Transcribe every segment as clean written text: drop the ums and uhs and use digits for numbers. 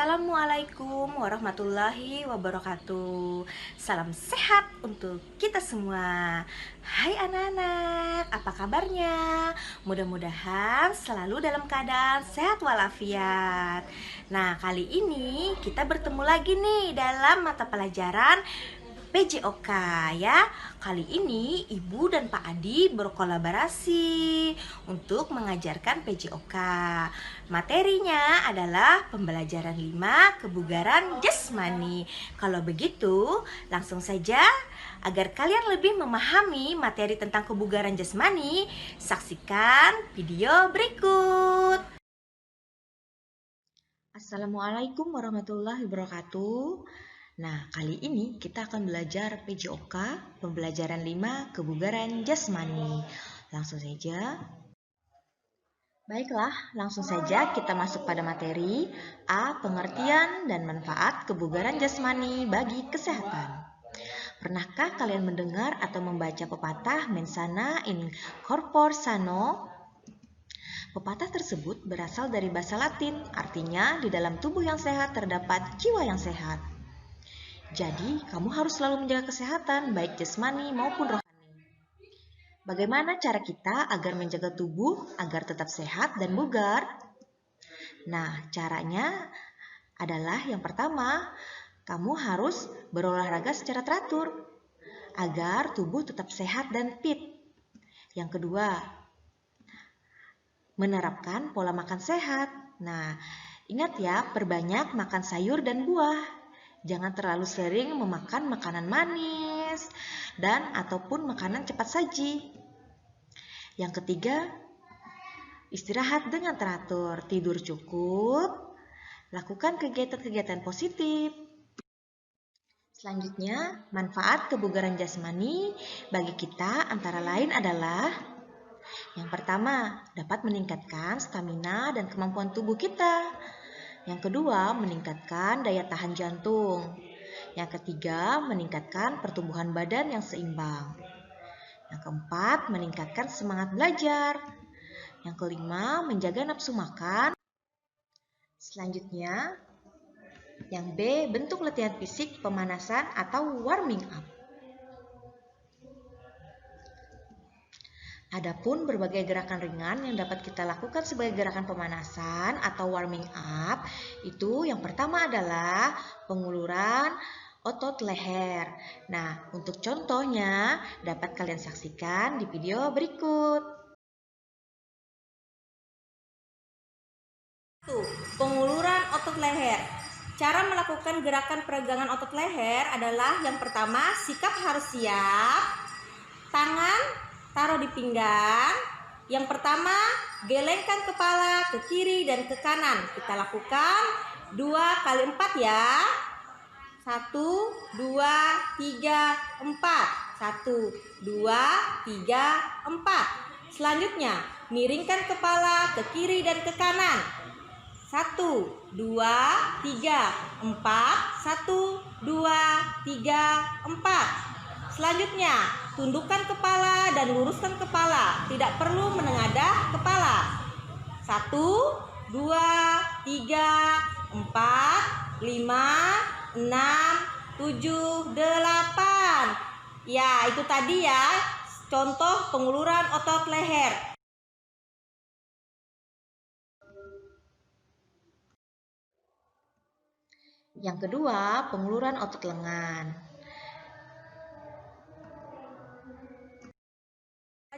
Assalamualaikum warahmatullahi wabarakatuh. Salam sehat untuk kita semua. Hai anak-anak, apa kabarnya? Mudah-mudahan selalu dalam keadaan sehat walafiat. Nah, kali ini kita bertemu lagi nih dalam mata pelajaran PJOK ya. Kali ini Ibu dan Pak Adi berkolaborasi untuk mengajarkan PJOK. Materinya adalah pembelajaran 5 kebugaran jasmani. Kalau begitu, langsung saja agar kalian lebih memahami materi tentang kebugaran jasmani, saksikan video berikut. Assalamualaikum warahmatullahi wabarakatuh. Nah, kali ini kita akan belajar PJOK, pembelajaran 5 kebugaran jasmani. Langsung saja. Baiklah, langsung saja kita masuk pada materi A. Pengertian dan manfaat kebugaran jasmani bagi kesehatan. Pernahkah kalian mendengar atau membaca pepatah mens sana in corpore sano? Pepatah tersebut berasal dari bahasa Latin, artinya di dalam tubuh yang sehat terdapat jiwa yang sehat. Jadi, kamu harus selalu menjaga kesehatan, baik jasmani maupun rohani. Bagaimana cara kita agar menjaga tubuh agar tetap sehat dan bugar? Nah, caranya adalah yang pertama, kamu harus berolahraga secara teratur agar tubuh tetap sehat dan fit. Yang kedua, menerapkan pola makan sehat. Nah, ingat ya, perbanyak makan sayur dan buah. Jangan terlalu sering memakan makanan manis dan ataupun makanan cepat saji. Yang ketiga, istirahat dengan teratur, tidur cukup, lakukan kegiatan-kegiatan positif. Selanjutnya, manfaat kebugaran jasmani bagi kita antara lain adalah yang pertama, dapat meningkatkan stamina dan kemampuan tubuh kita. Yang kedua, meningkatkan daya tahan jantung. Yang ketiga, meningkatkan pertumbuhan badan yang seimbang. Yang keempat, meningkatkan semangat belajar. Yang kelima, menjaga nafsu makan. Selanjutnya, yang B, bentuk latihan fisik pemanasan atau warming up. Adapun berbagai gerakan ringan yang dapat kita lakukan sebagai gerakan pemanasan atau warming up, itu yang pertama adalah penguluran otot leher. Nah, untuk contohnya dapat kalian saksikan di video berikut. Penguluran otot leher. Cara melakukan gerakan peregangan otot leher adalah yang pertama, sikap harus siap, tangan taruh di pinggang. Yang pertama, gelengkan kepala ke kiri dan ke kanan. Kita lakukan 2 kali 4 ya. 1, 2, 3, 4. 1, 2, 3, 4. Selanjutnya, miringkan kepala ke kiri dan ke kanan. 1, 2, 3, 4. 1, 2, 3, 4. Selanjutnya, tundukkan kepala dan luruskan kepala. Tidak perlu menengadah kepala. 1, 2, 3, 4, 5, 6, 7, 8. Ya, itu tadi ya, contoh penguluran otot leher. Yang kedua, penguluran otot lengan.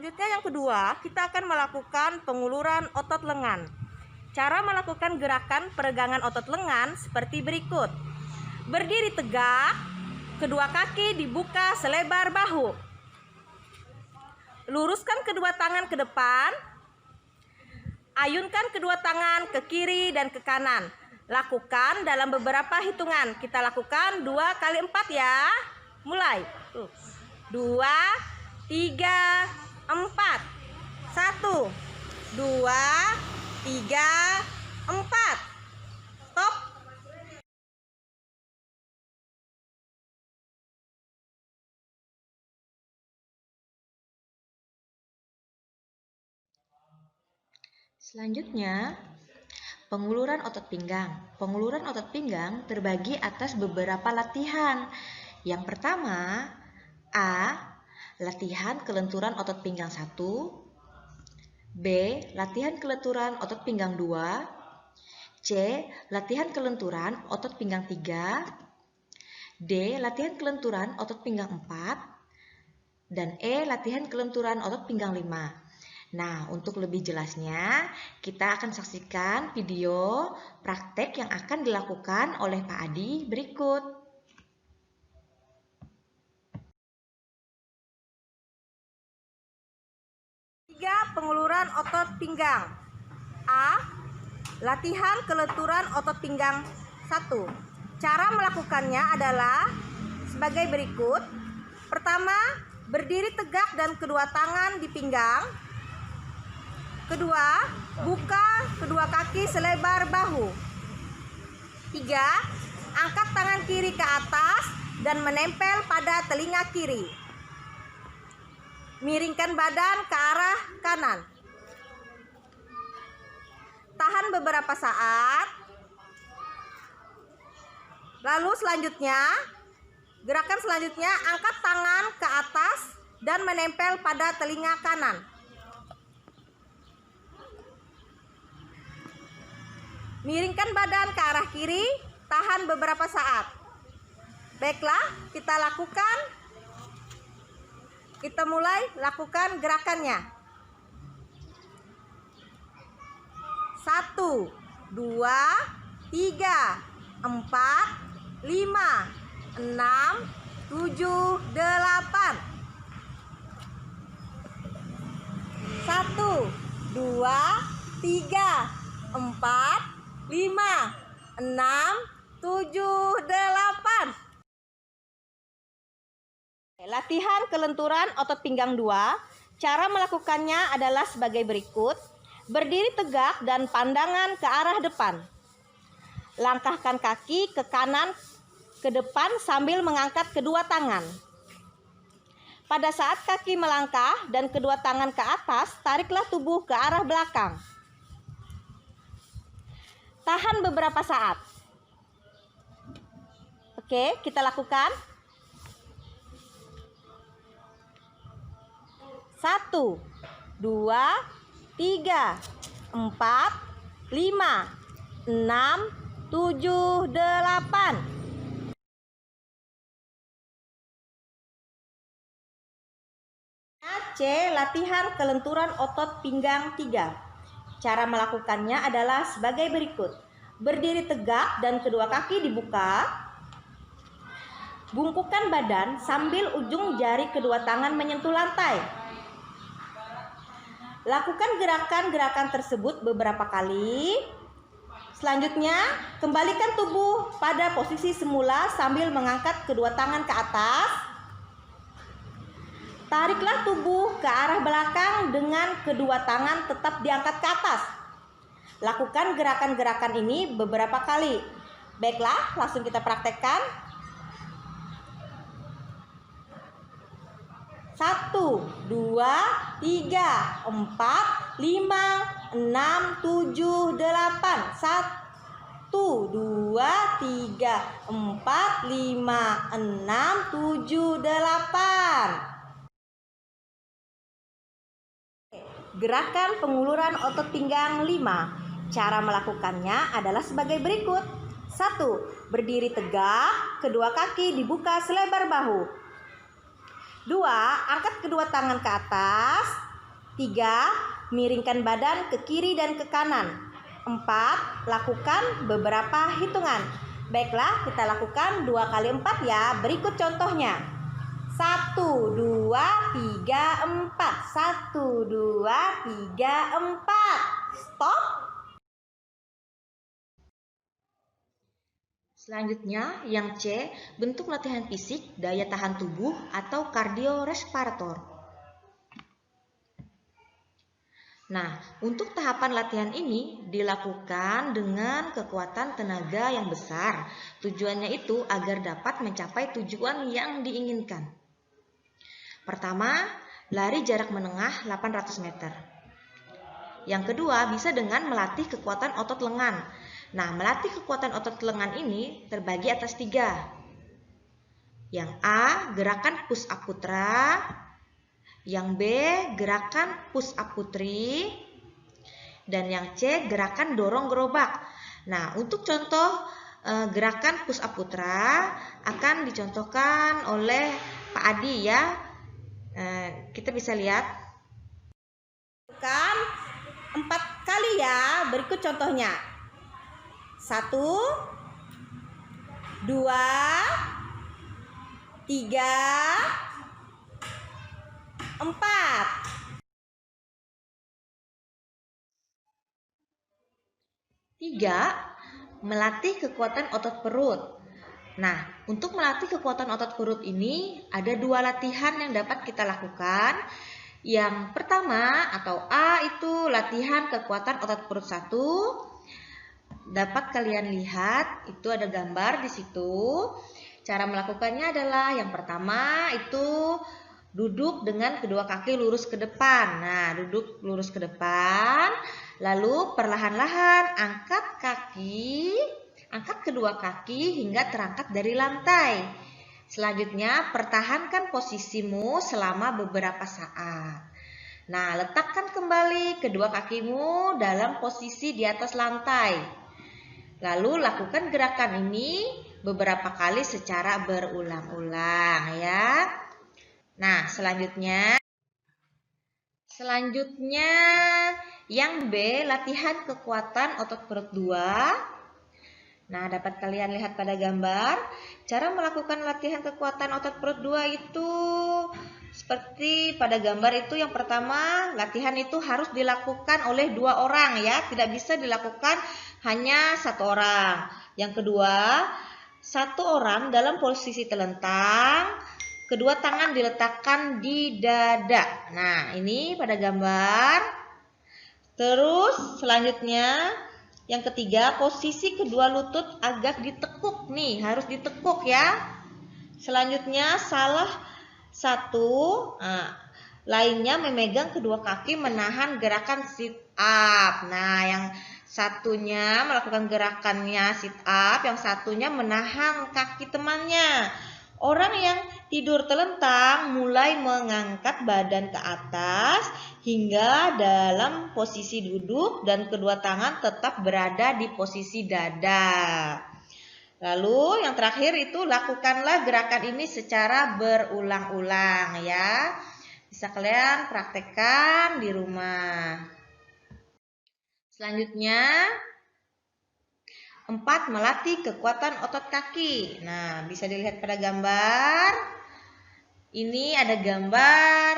Selanjutnya yang kedua, kita akan melakukan penguluran otot lengan. Cara melakukan gerakan peregangan otot lengan seperti berikut. Berdiri tegak, kedua kaki dibuka selebar bahu. Luruskan kedua tangan ke depan. Ayunkan kedua tangan ke kiri dan ke kanan. Lakukan dalam beberapa hitungan. Kita lakukan 2 kali 4 ya. Mulai. 2, 3, 4. 1, 2, 3, 4. Stop. Selanjutnya, Penguluran otot pinggang. Penguluran otot pinggang terbagi atas beberapa latihan. Yang pertama, A. Latihan kelenturan otot pinggang 1. B. Latihan kelenturan otot pinggang 2. C. Latihan kelenturan otot pinggang 3. D. Latihan kelenturan otot pinggang 4. Dan E. Latihan kelenturan otot pinggang 5. Nah, untuk lebih jelasnya, kita akan saksikan video praktek yang akan dilakukan oleh Pak Adi berikut. Penguluran otot pinggang. A. Latihan kelenturan otot pinggang 1. Cara melakukannya adalah sebagai berikut. Pertama, berdiri tegak dan kedua tangan di pinggang. Kedua, buka kedua kaki selebar bahu. 3. Angkat tangan kiri ke atas dan menempel pada telinga kiri. Miringkan badan ke arah kanan. Tahan beberapa saat. Lalu gerakan selanjutnya angkat tangan ke atas dan menempel pada telinga kanan. Miringkan badan ke arah kiri, tahan beberapa saat. Baiklah, kita mulai lakukan gerakannya. 1, 2, 3, 4, 5, 6, 7, 8. 1, 2, 3, 4, 5, 6, 7, 8. Latihan kelenturan otot pinggang 2. Cara melakukannya adalah sebagai berikut. Berdiri tegak dan pandangan ke arah depan. Langkahkan kaki ke kanan ke depan sambil mengangkat kedua tangan. Pada saat kaki melangkah dan kedua tangan ke atas, tariklah tubuh ke arah belakang. Tahan beberapa saat. Oke, kita lakukan. 1, 2, 3, 4, 5, 6, 7, 8. C. Latihan kelenturan otot pinggang 3. Cara melakukannya adalah sebagai berikut. Berdiri tegak dan kedua kaki dibuka. Bungkukkan badan sambil ujung jari kedua tangan menyentuh lantai. Lakukan gerakan-gerakan tersebut beberapa kali. Selanjutnya, kembalikan tubuh pada posisi semula sambil mengangkat kedua tangan ke atas. Tariklah tubuh ke arah belakang dengan kedua tangan tetap diangkat ke atas. Lakukan gerakan-gerakan ini beberapa kali. Baiklah, langsung kita praktekkan. 1, 2, 3, 4, 5, 6, 7, 8. 1, 2, 3, 4, 5, 6, 7, 8. Gerakan penguluran otot pinggang 5. Cara melakukannya adalah sebagai berikut. 1. Berdiri tegak, kedua kaki dibuka selebar bahu. 2. Angkat kedua tangan ke atas. 3. Miringkan badan ke kiri dan ke kanan. 4. Lakukan beberapa hitungan. Baiklah, kita lakukan 2 kali 4 ya. Berikut contohnya. 1, 2, 3, 4. 1, 2, 3, 4. Stop. Selanjutnya, yang C, bentuk latihan fisik, daya tahan tubuh atau kardiorespirator. Nah, untuk tahapan latihan ini dilakukan dengan kekuatan tenaga yang besar. Tujuannya itu agar dapat mencapai tujuan yang diinginkan. Pertama, lari jarak menengah 800 meter. Yang kedua, bisa dengan melatih kekuatan otot lengan. Nah, melatih kekuatan otot lengan ini terbagi atas 3. Yang A, gerakan push up putra. Yang B, gerakan push up putri. Dan yang C, gerakan dorong gerobak. Nah, untuk contoh gerakan push up putra akan dicontohkan oleh Pak Adi ya. Kita bisa lihat. Lakukan 4 kali ya. Berikut contohnya. 1, 2, 3, 4. 3, melatih kekuatan otot perut. Nah, untuk melatih kekuatan otot perut ini ada 2 latihan yang dapat kita lakukan. Yang pertama atau A itu latihan kekuatan otot perut 1. Dapat kalian lihat, itu ada gambar di situ. Cara melakukannya adalah yang pertama itu duduk dengan kedua kaki lurus ke depan. Nah, duduk lurus ke depan. Lalu perlahan-lahan angkat kedua kaki hingga terangkat dari lantai. Selanjutnya, pertahankan posisimu selama beberapa saat. Nah, letakkan kembali kedua kakimu dalam posisi di atas lantai. Lalu lakukan gerakan ini beberapa kali secara berulang-ulang ya. Nah, selanjutnya yang B, latihan kekuatan otot perut 2. Nah, dapat kalian lihat pada gambar. Cara melakukan latihan kekuatan otot perut 2 itu seperti pada gambar itu. Yang pertama, latihan itu harus dilakukan oleh 2 orang ya. Tidak bisa dilakukan hanya 1 orang. Yang kedua, 1 orang dalam posisi telentang. Kedua tangan diletakkan di dada. Nah, ini pada gambar. Terus selanjutnya yang ketiga, posisi kedua lutut agak ditekuk nih, harus ditekuk ya. Selanjutnya salah satu, lainnya memegang kedua kaki menahan gerakan sit up. Nah, yang satunya melakukan gerakannya sit up, yang satunya menahan kaki temannya. Orang yang tidur telentang mulai mengangkat badan ke atas hingga dalam posisi duduk dan kedua tangan tetap berada di posisi dada. Lalu yang terakhir itu lakukanlah gerakan ini secara berulang-ulang ya. Bisa kalian praktekkan di rumah. Selanjutnya 4, melatih kekuatan otot kaki. Nah, bisa dilihat pada gambar. Ini ada gambar.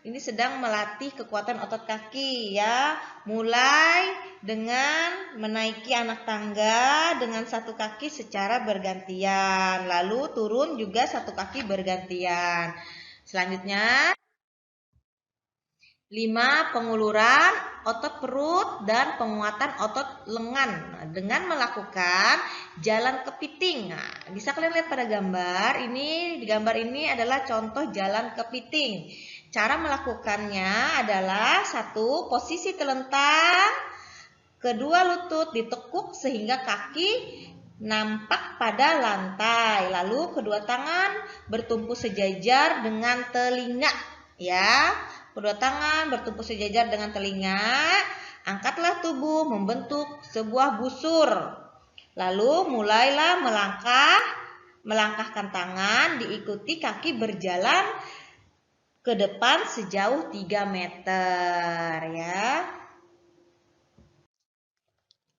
Ini sedang melatih kekuatan otot kaki ya. Mulai dengan menaiki anak tangga dengan 1 kaki secara bergantian. Lalu turun juga 1 kaki bergantian. Selanjutnya 5, penguluran otot perut dan penguatan otot lengan dengan melakukan jalan kepiting. Nah, bisa kalian lihat pada gambar ini. Di gambar ini adalah contoh jalan kepiting. Cara melakukannya adalah 1, posisi telentang, kedua lutut ditekuk sehingga kaki nampak pada lantai. Lalu kedua tangan bertumpu sejajar dengan telinga ya. Kedua tangan bertumpu sejajar dengan telinga. Angkatlah tubuh membentuk sebuah busur. Lalu mulailah melangkahkan tangan, diikuti kaki berjalan ke depan sejauh 3 meter ya.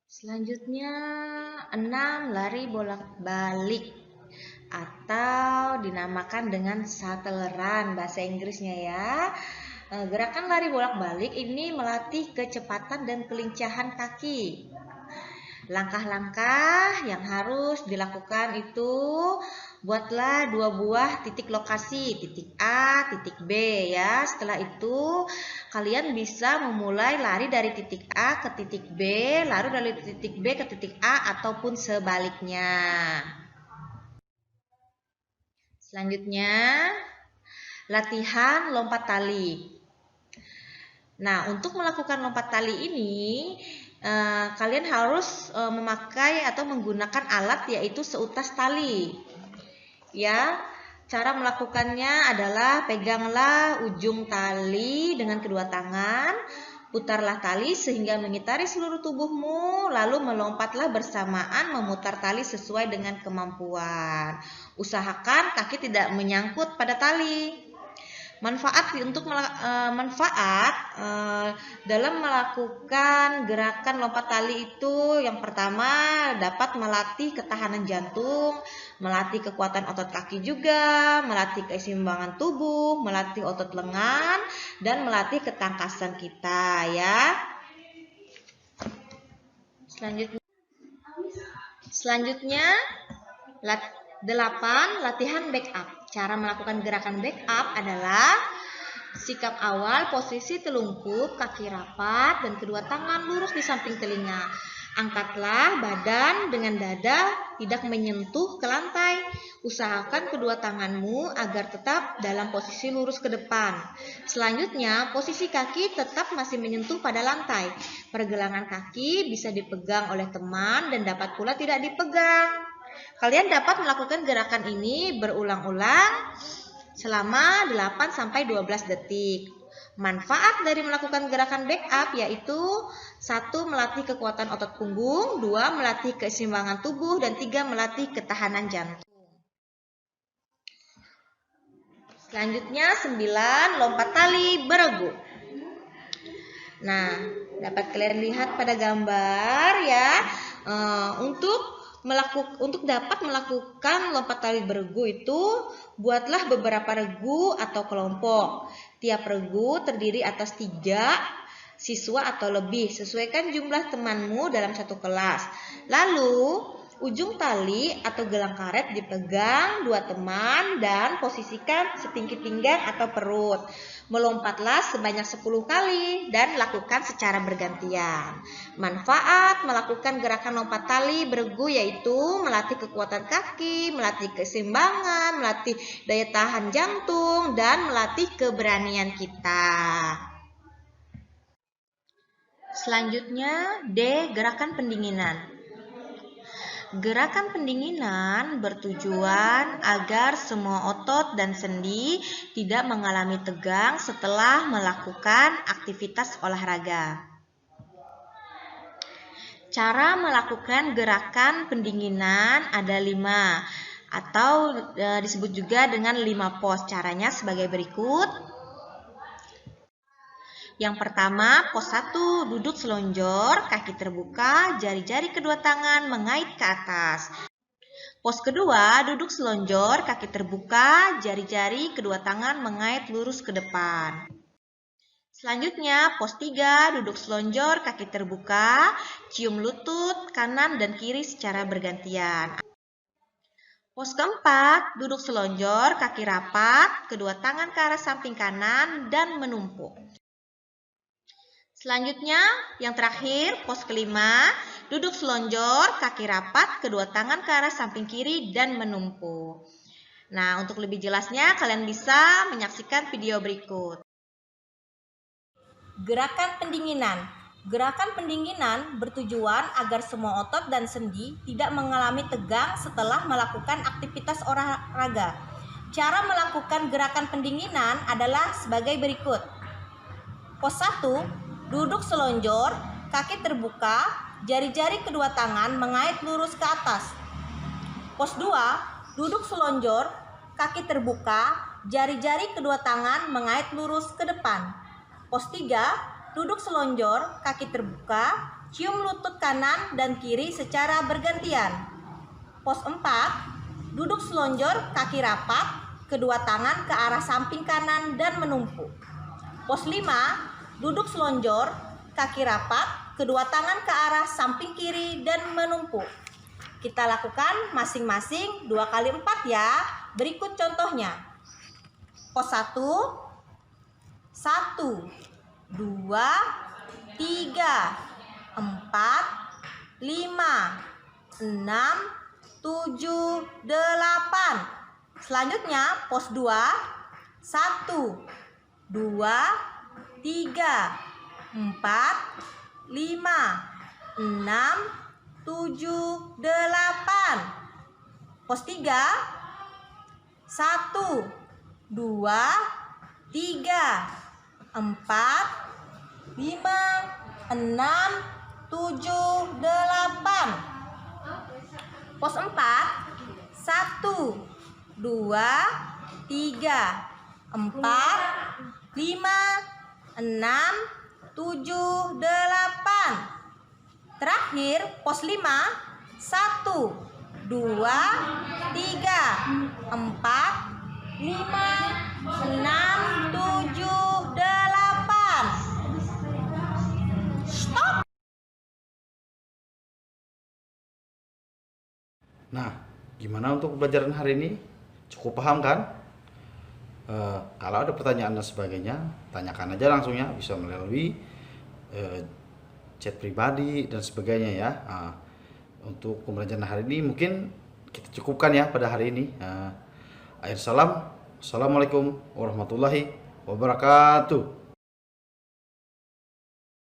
Selanjutnya 6, lari bolak-balik atau dinamakan dengan shuttle run bahasa Inggrisnya ya. Gerakan lari bolak-balik ini melatih kecepatan dan kelincahan kaki. Langkah-langkah yang harus dilakukan itu, buatlah 2 buah titik lokasi, titik A, titik B ya. Setelah itu kalian bisa memulai lari dari titik A ke titik B, lalu dari titik B ke titik A ataupun sebaliknya. Selanjutnya latihan lompat tali. Nah, untuk melakukan lompat tali ini, kalian harus memakai atau menggunakan alat yaitu seutas tali. Ya, cara melakukannya adalah peganglah ujung tali dengan kedua tangan, putarlah tali sehingga mengitari seluruh tubuhmu, lalu melompatlah bersamaan memutar tali sesuai dengan kemampuan. Usahakan kaki tidak menyangkut pada tali. Manfaat dalam melakukan gerakan lompat tali itu yang pertama dapat melatih ketahanan jantung, melatih kekuatan otot kaki juga, melatih keseimbangan tubuh, melatih otot lengan, dan melatih ketangkasan kita ya. Selanjutnya 8. Latihan backup. Cara melakukan gerakan backup adalah sikap awal, posisi telungkup, kaki rapat, dan kedua tangan lurus di samping telinga. Angkatlah badan dengan dada tidak menyentuh ke lantai. Usahakan kedua tanganmu agar tetap dalam posisi lurus ke depan. Selanjutnya, posisi kaki tetap masih menyentuh pada lantai. Pergelangan kaki bisa dipegang oleh teman dan dapat pula tidak dipegang. Kalian dapat melakukan gerakan ini berulang-ulang selama 8-12 detik. Manfaat dari melakukan gerakan backup yaitu 1. Melatih kekuatan otot punggung, 2. Melatih keseimbangan tubuh, dan 3. Melatih ketahanan jantung. Selanjutnya 9. Lompat tali beregu. Nah, dapat kalian lihat pada gambar ya. Untuk dapat melakukan lompat tali beregu itu, buatlah beberapa regu atau kelompok. Tiap regu terdiri atas 3 siswa atau lebih. Sesuaikan jumlah temanmu dalam satu kelas. Lalu, ujung tali atau gelang karet dipegang 2 teman dan posisikan setinggi pinggang atau perut. Melompatlah sebanyak 10 kali dan lakukan secara bergantian. Manfaat melakukan gerakan lompat tali beregu yaitu melatih kekuatan kaki, melatih keseimbangan, melatih daya tahan jantung, dan melatih keberanian kita. Selanjutnya D. Gerakan pendinginan. Gerakan pendinginan bertujuan agar semua otot dan sendi tidak mengalami tegang setelah melakukan aktivitas olahraga. Cara melakukan gerakan pendinginan ada 5 atau disebut juga dengan 5 pos. Caranya sebagai berikut. Yang pertama, pos 1, duduk selonjor, kaki terbuka, jari-jari kedua tangan mengait ke atas. Pos kedua, duduk selonjor, kaki terbuka, jari-jari kedua tangan mengait lurus ke depan. Selanjutnya, pos 3, duduk selonjor, kaki terbuka, cium lutut kanan dan kiri secara bergantian. Pos keempat, duduk selonjor, kaki rapat, kedua tangan ke arah samping kanan dan menumpuk. Selanjutnya, yang terakhir, pos kelima, duduk selonjor, kaki rapat, kedua tangan ke arah samping kiri dan menumpuk. Nah, untuk lebih jelasnya, kalian bisa menyaksikan video berikut. Gerakan pendinginan. Gerakan pendinginan bertujuan agar semua otot dan sendi tidak mengalami tegang setelah melakukan aktivitas olahraga. Cara melakukan gerakan pendinginan adalah sebagai berikut. Pos 1, duduk selonjor, kaki terbuka, jari-jari kedua tangan mengait lurus ke atas. Pos 2, duduk selonjor, kaki terbuka, jari-jari kedua tangan mengait lurus ke depan. Pos 3, duduk selonjor, kaki terbuka, cium lutut kanan dan kiri secara bergantian. Pos 4, duduk selonjor, kaki rapat, kedua tangan ke arah samping kanan dan menumpuk. Pos 5, duduk selonjor, kaki rapat, kedua tangan ke arah samping kiri dan menumpuk. Kita lakukan masing-masing 2 kali 4 ya. Berikut contohnya. Pos 1, 1, 2, 3, 4, 5, 6, 7, 8. Selanjutnya pos 2, 1, 2, 3, 4, 5, 6, 7, 8. Pos 3. 1, 2, 3, 4, 5, 6, 7, 8. Pos 4. 1, 2, 3, 4, 5, 6, 7, 8. Terakhir pos 5. 1, 2, 3, 4, 5, 6, 7, 8. Stop. Nah, gimana untuk pembelajaran hari ini? Cukup paham kan? Kalau ada pertanyaan dan sebagainya, tanyakan aja langsung ya, bisa melalui chat pribadi dan sebagainya ya. Untuk pembelajaran hari ini mungkin kita cukupkan ya pada hari ini. Akhir salam, assalamualaikum warahmatullahi wabarakatuh.